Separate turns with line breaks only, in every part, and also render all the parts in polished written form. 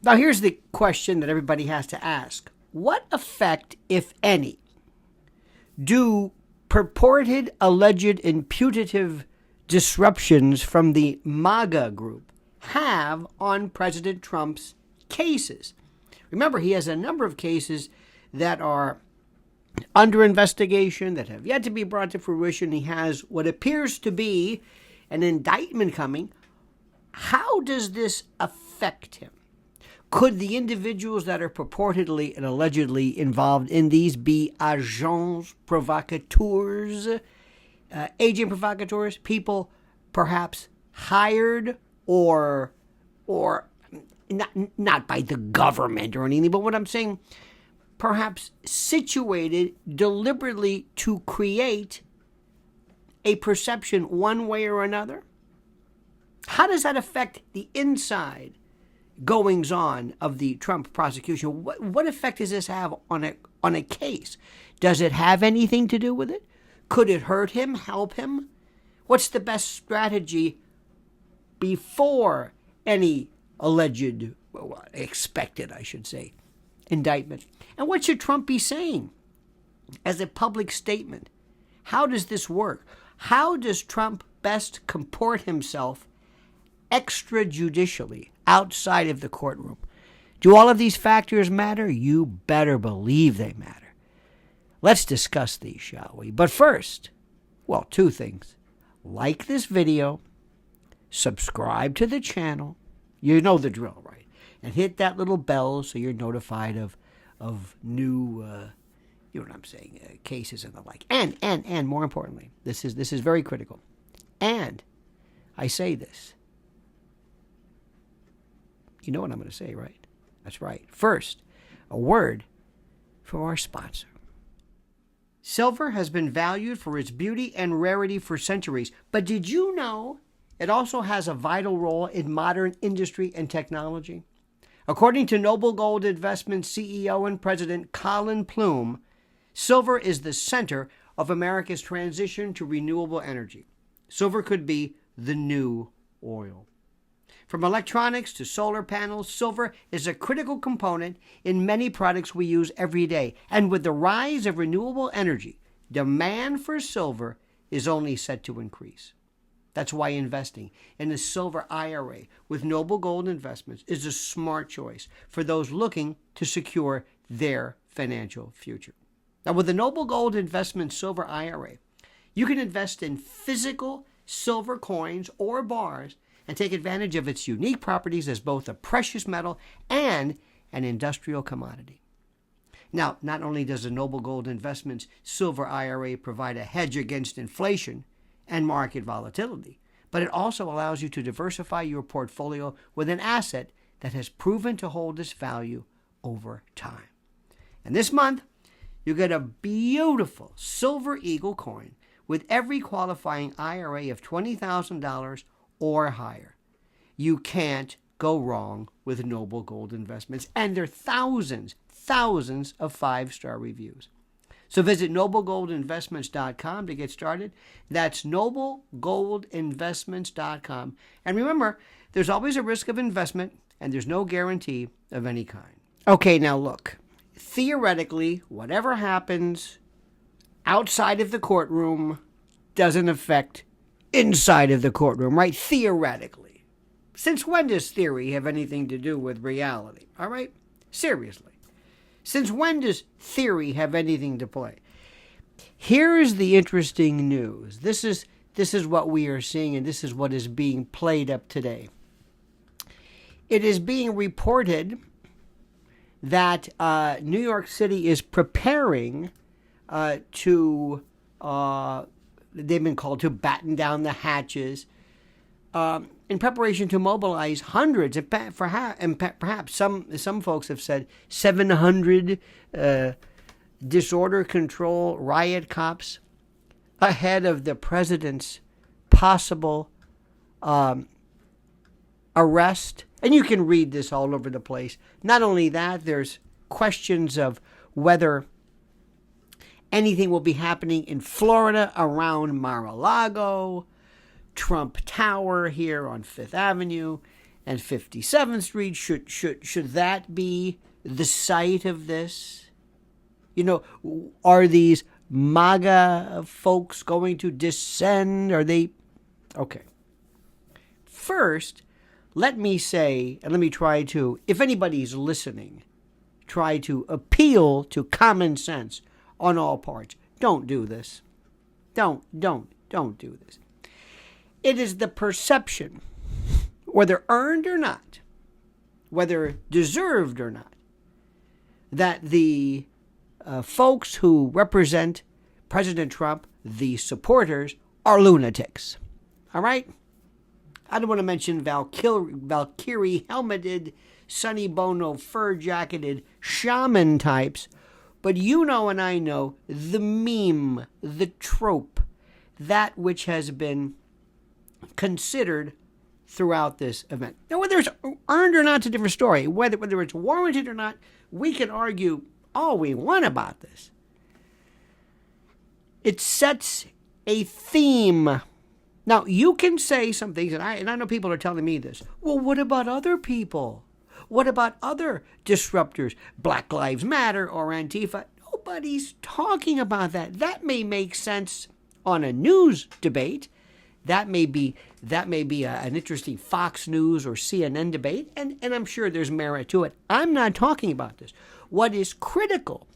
Now, here's the question that everybody has to ask. What effect, if any, do purported, alleged, and putative disruptions from the MAGA group have on President Trump's cases? Remember, he has a number of cases that are under investigation, that have yet to be brought to fruition. He has what appears to be an indictment coming. How does this affect him? Could the individuals that are purportedly and allegedly involved in these be agents provocateurs, agent provocateurs, people perhaps hired or not by the government or anything, but what I'm saying, perhaps situated deliberately to create a perception one way or another? How does that affect the inside goings on of the Trump prosecution? What effect does this have on a case? Does it have anything to do with it? Could it hurt him, help him? What's the best strategy before any alleged, expected, I should say, indictment? And what should Trump be saying as a public statement? How does this work? How does Trump best comport himself extrajudicially outside of the courtroom? Do all of these factors matter? You better believe they matter. Let's discuss these, shall we? But first, well, two things. Like this video, subscribe to the channel. You know the drill, right? And hit that little bell so you're notified of new, you know what I'm saying, cases and the like. And more importantly, this is very critical. And I say this. You know what I'm going to say, right? That's right. First, a word from our sponsor. Silver has been valued for its beauty and rarity for centuries, but did you know it also has a vital role in modern industry and technology? According to Noble Gold Investment CEO and President Colin Plume, silver is the center of America's transition to renewable energy. Silver could be the new oil. From electronics to solar panels, silver is a critical component in many products we use every day. And with the rise of renewable energy, demand for silver is only set to increase. That's why investing in a silver IRA with Noble Gold Investments is a smart choice for those looking to secure their financial future. Now, with the Noble Gold Investments Silver IRA, you can invest in physical silver coins or bars and take advantage of its unique properties as both a precious metal and an industrial commodity. Now, not only does the Noble Gold Investments Silver IRA provide a hedge against inflation and market volatility, but it also allows you to diversify your portfolio with an asset that has proven to hold its value over time. And this month, you get a beautiful Silver Eagle coin with every qualifying IRA of $20,000 or higher. You can't go wrong with Noble Gold Investments and their thousands of five-star reviews. So visit noblegoldinvestments.com to get started. That's noblegoldinvestments.com. And remember, there's always a risk of investment and there's no guarantee of any kind. Okay, now look. Theoretically, whatever happens outside of the courtroom doesn't affect inside of the courtroom, right? Theoretically. Since when does theory have anything to do with reality? All right? Seriously. Since when does theory have anything to play? Here is the interesting news. This is what we are seeing, and this is what is being played up today. It is being reported that New York City is preparing they've been called to batten down the hatches in preparation to mobilize hundreds, and perhaps some folks have said 700 disorder control riot cops ahead of the president's possible arrest. And you can read this all over the place. Not only that, there's questions of whether anything will be happening in Florida around Mar-a-Lago, Trump Tower here on Fifth Avenue, and 57th Street, should that be the site of this? You know, are these MAGA folks going to descend? Are they? Okay. First, let me say, and let me try to, if anybody's listening, try to appeal to common sense on all parts. Don't do this. Don't do this. It is the perception, whether earned or not, whether deserved or not, that the folks who represent President Trump, the supporters, are lunatics. All right? I don't want to mention Valkyrie helmeted, Sonny Bono fur-jacketed shaman types, but you know and I know the meme, the trope, that which has been considered throughout this event. Now, whether it's earned or not, it's a different story. Whether it's warranted or not, we can argue all we want about this. It sets a theme. Now, you can say some things, and I know people are telling me this. Well, what about other people? What about other disruptors? Black Lives Matter or Antifa? Nobody's talking about that. That may make sense on a news debate. That may be an interesting Fox News or CNN debate, and I'm sure there's merit to it. I'm not talking about this. What is critical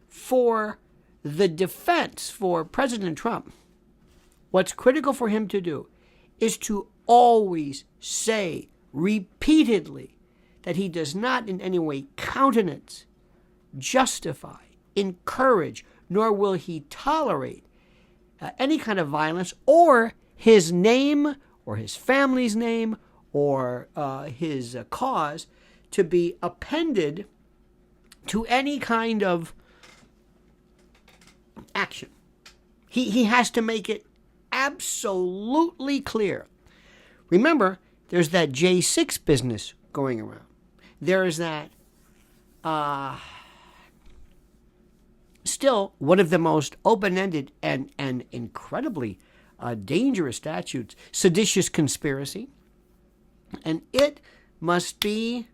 for the defense for President Trump, what's critical for him to do is to always say repeatedly that he does not in any way countenance, justify, encourage, nor will he tolerate any kind of violence or his name or his family's name or his cause to be appended to any kind of action. He has to make it absolutely clear. Remember, there's that J6 business going around. There is that still one of the most open-ended and incredibly dangerous statutes, seditious conspiracy. And it must be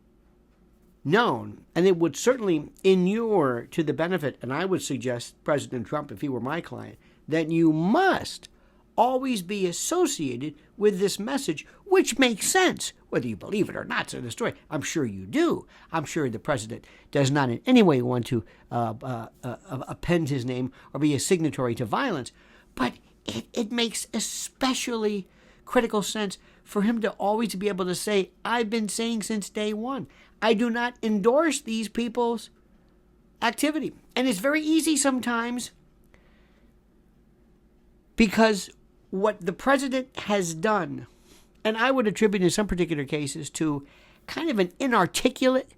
known, and it would certainly inure to the benefit, and I would suggest President Trump, if he were my client, that you must always be associated with this message, which makes sense, whether you believe it or not. So the story, I'm sure you do. I'm sure the president does not in any way want to append his name or be a signatory to violence, but it makes especially critical sense for him to always be able to say, I've been saying since day one, I do not endorse these people's activity. And it's very easy sometimes because what the president has done, and I would attribute in some particular cases to kind of an inarticulate,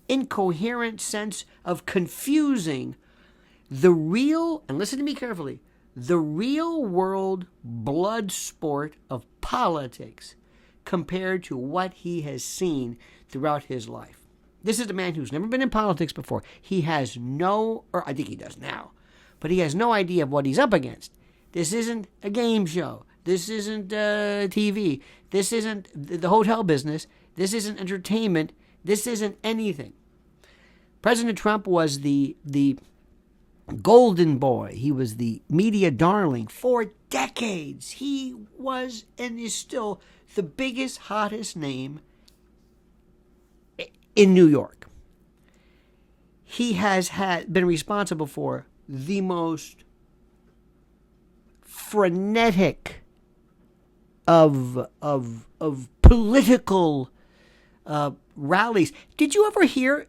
incoherent sense of confusing the real, and listen to me carefully, the real world blood sport of politics compared to what he has seen throughout his life. This is a man who's never been in politics before. He has no, or I think he does now, but he has no idea of what he's up against. This isn't a game show. This isn't TV. This isn't the hotel business. This isn't entertainment. This isn't anything. President Trump was the golden boy. He was the media darling for decades. He was and is still the biggest, hottest name in New York. He has been responsible for the most frenetic of political rallies. Did you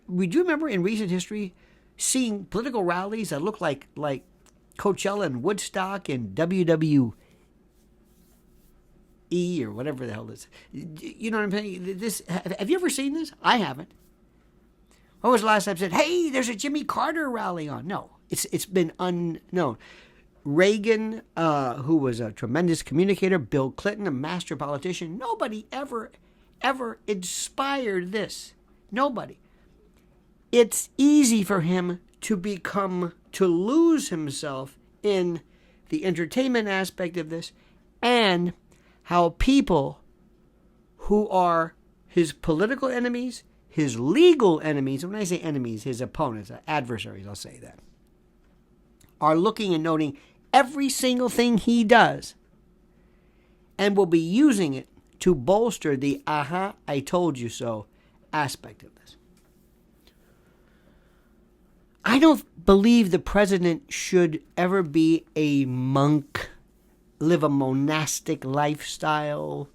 remember in recent history seeing political rallies that look like Coachella and Woodstock and WWE or whatever the hell this? You know what I'm saying? Have you ever seen this? I haven't. When was the last time I said, hey, there's a Jimmy Carter rally on? No, it's been unknown. Reagan, who was a tremendous communicator, Bill Clinton, a master politician, nobody ever inspired this. Nobody. It's easy for him to lose himself in the entertainment aspect of this and how people who are his political enemies, his legal enemies, and when I say enemies, his opponents, adversaries, I'll say that, are looking and noting every single thing he does and will be using it to bolster the aha, I told you so aspect of this. I don't believe the president should ever be a monk, live a monastic lifestyle,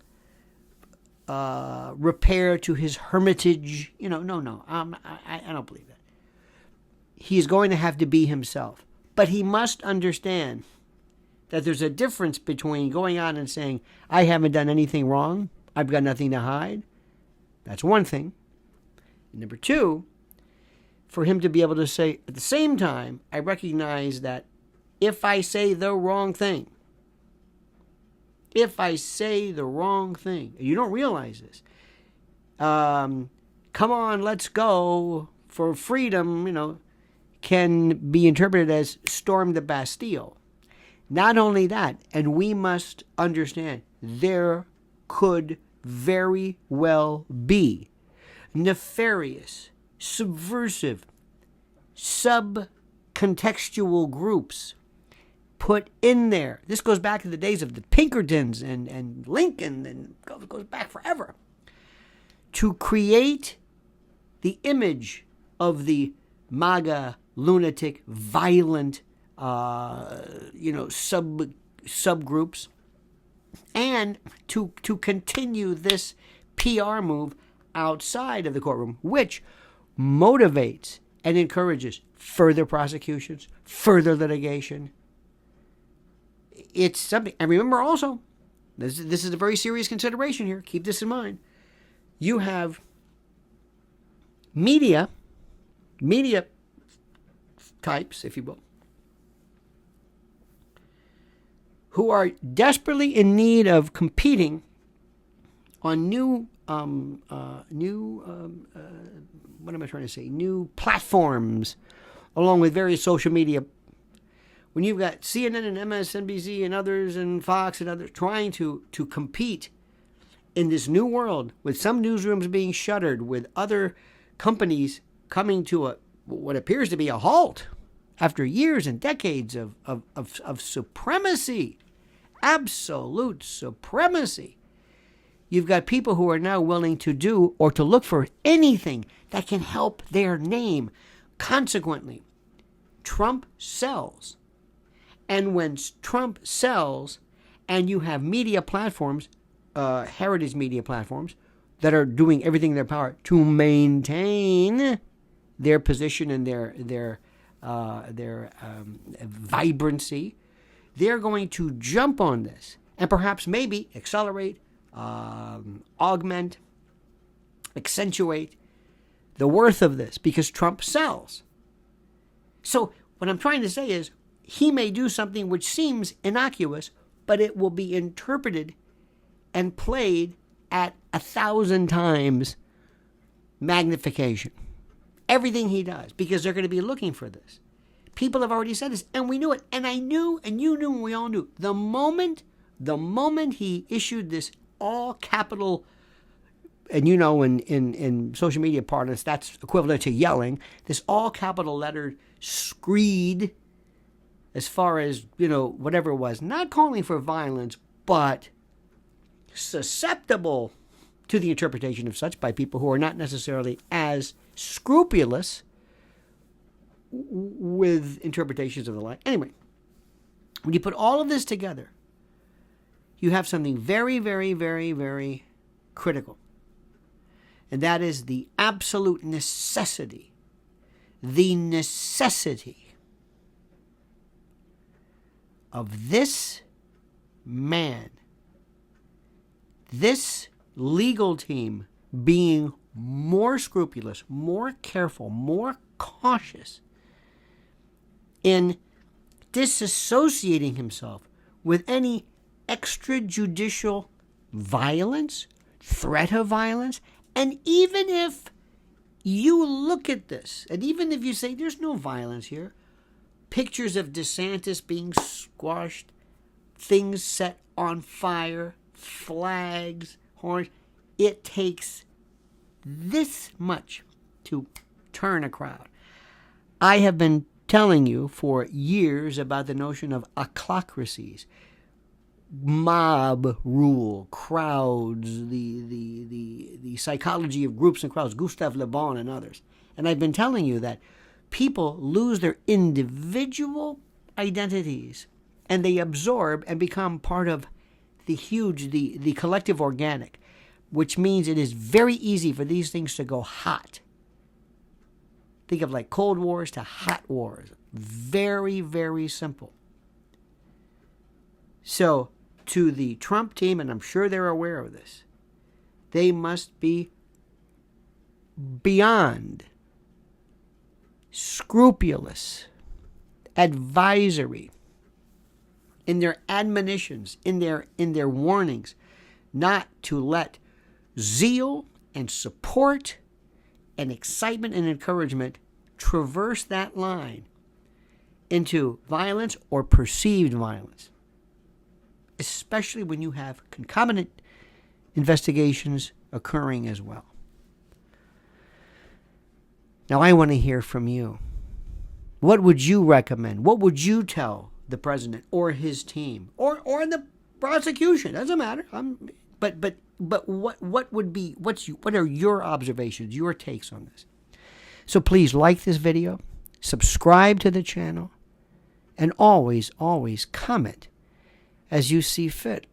repair to his hermitage. No. I don't believe that. He's going to have to be himself. But he must understand that there's a difference between going on and saying, I haven't done anything wrong, I've got nothing to hide. That's one thing. And number two, for him to be able to say, at the same time, I recognize that if I say the wrong thing, you don't realize this. Come on, let's go for freedom, can be interpreted as storm the Bastille. Not only that, and we must understand, there could very well be nefarious, subversive, subcontextual groups put in there. This goes back to the days of the Pinkertons and Lincoln, and it goes back forever, to create the image of the MAGA, lunatic, violent, subgroups, and to continue this PR move outside of the courtroom, which motivates and encourages further prosecutions, further litigation. It's something. And remember also, this is a very serious consideration here. Keep this in mind. You have media types, if you will, who are desperately in need of competing on new platforms, along with various social media. When you've got CNN and MSNBC and others and Fox and others trying to compete in this new world, with some newsrooms being shuttered, with other companies coming to what appears to be a halt after years and decades of supremacy, absolute supremacy. You've got people who are now willing to do or to look for anything that can help their name. Consequently, Trump sells. And when Trump sells, and you have media platforms, heritage media platforms, that are doing everything in their power to maintain their position and their vibrancy, they're going to jump on this and perhaps maybe accelerate, augment, accentuate the worth of this because Trump sells. So what I'm trying to say is he may do something which seems innocuous, but it will be interpreted and played at 1,000 times magnification. Everything he does, because they're going to be looking for this. People have already said this, and we knew it, and I knew, and you knew, and we all knew. The moment he issued this all capital, and in social media parlance, that's equivalent to yelling, this all capital lettered screed, as far as, whatever it was, not calling for violence, but susceptible to the interpretation of such by people who are not necessarily as scrupulous with interpretations of the like. Anyway, when you put all of this together, you have something very, very, very, very critical. And that is the absolute necessity of this man, this legal team being more scrupulous, more careful, more cautious in disassociating himself with any extrajudicial violence, threat of violence. And even if you look at this, and even if you say there's no violence here, pictures of DeSantis being squashed, things set on fire, flags, horns, it takes this much to turn a crowd. I have been telling you for years about the notion of ochlocracies, mob rule, crowds, the psychology of groups and crowds, Gustave Le Bon and others. And I've been telling you that people lose their individual identities and they absorb and become part of the collective organic, which means it is very easy for these things to go hot. Think of like Cold Wars to hot wars. Very, very simple. So, to the Trump team, and I'm sure they're aware of this, they must be beyond scrupulous, advisory in their admonitions, in their warnings, not to let zeal and support and excitement and encouragement traverse that line into violence or perceived violence, especially when you have concomitant investigations occurring as well. Now, I want to hear from you. What would you recommend? What would you tell the president or his team or the prosecution? Doesn't matter. But what are your observations, your takes on this? So please like this video, subscribe to the channel, and always comment as you see fit.